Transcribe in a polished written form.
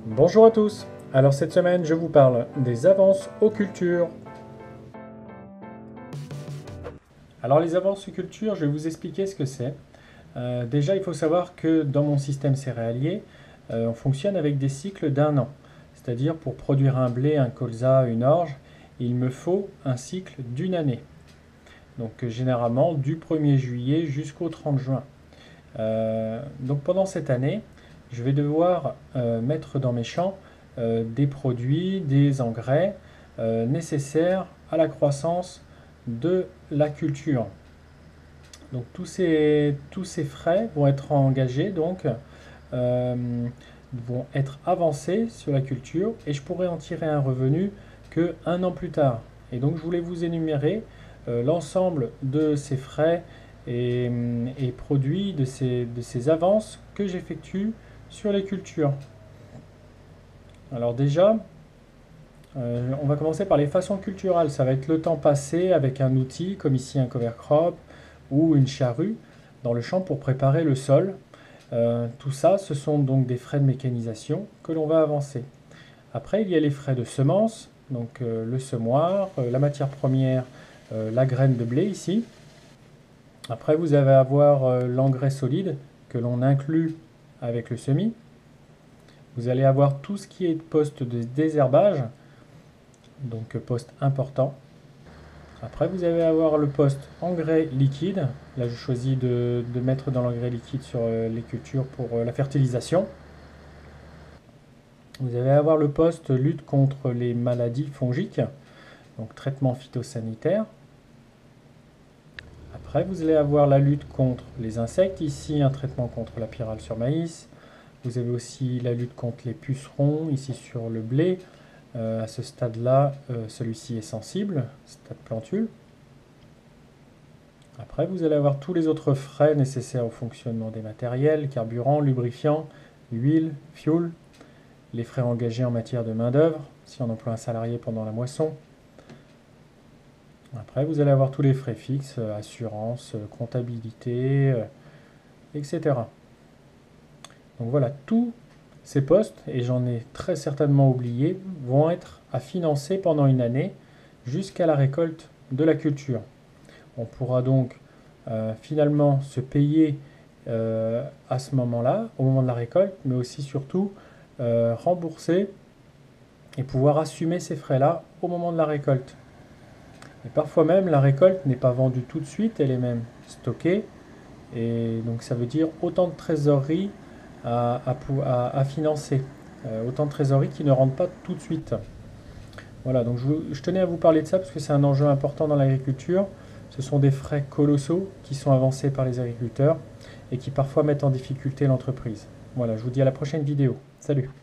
Bonjour à tous. Alors cette semaine, je vous parle des avances aux cultures. Alors les avances aux cultures, je vais vous expliquer ce que c'est. Déjà, il faut savoir que dans mon système céréalier, on fonctionne avec des cycles d'un an. C'est-à-dire pour produire un blé, un colza, une orge, il me faut un cycle d'une année. Donc généralement du 1er juillet jusqu'au 30 juin. Donc pendant cette année, je vais devoir mettre dans mes champs des produits, des engrais nécessaires à la croissance de la culture. Donc tous ces frais vont être engagés, donc vont être avancés sur la culture et je pourrai en tirer un revenu que un an plus tard. Et donc je voulais vous énumérer l'ensemble de ces frais et produits de ces avances que j'effectue sur les cultures. Alors déjà, on va commencer par les façons culturales. Ça va être le temps passé avec un outil, comme ici un cover crop ou une charrue, dans le champ pour préparer le sol. Tout ça, ce sont donc des frais de mécanisation que l'on va avancer. Après, il y a les frais de semences, donc le semoir, la matière première, la graine de blé ici. Après, vous allez avoir l'engrais solide que l'on inclut avec le semis. Vous allez avoir tout ce qui est poste de désherbage, donc poste important. Après, vous allez avoir le poste engrais liquide. Là, je choisis de mettre dans l'engrais liquide sur les cultures pour la fertilisation. Vous allez avoir le poste lutte contre les maladies fongiques, donc traitement phytosanitaire. Après, vous allez avoir la lutte contre les insectes. Ici, un traitement contre la pyrale sur maïs. Vous avez aussi la lutte contre les pucerons, ici sur le blé. À ce stade-là, celui-ci est sensible, stade plantule. Après, vous allez avoir tous les autres frais nécessaires au fonctionnement des matériels, carburant, lubrifiant, huile, fioul, les frais engagés en matière de main-d'œuvre, si on emploie un salarié pendant la moisson. Après, vous allez avoir tous les frais fixes, assurance, comptabilité, etc. Donc voilà, tous ces postes, et j'en ai très certainement oublié, vont être à financer pendant une année jusqu'à la récolte de la culture. On pourra donc finalement se payer à ce moment-là, au moment de la récolte, mais aussi surtout rembourser et pouvoir assumer ces frais-là au moment de la récolte. Et parfois même, la récolte n'est pas vendue tout de suite, elle est même stockée. Et donc ça veut dire autant de trésorerie à financer. Autant de trésorerie qui ne rentrent pas tout de suite. Voilà, donc je tenais à vous parler de ça parce que c'est un enjeu important dans l'agriculture. Ce sont des frais colossaux qui sont avancés par les agriculteurs et qui parfois mettent en difficulté l'entreprise. Voilà, je vous dis à la prochaine vidéo. Salut!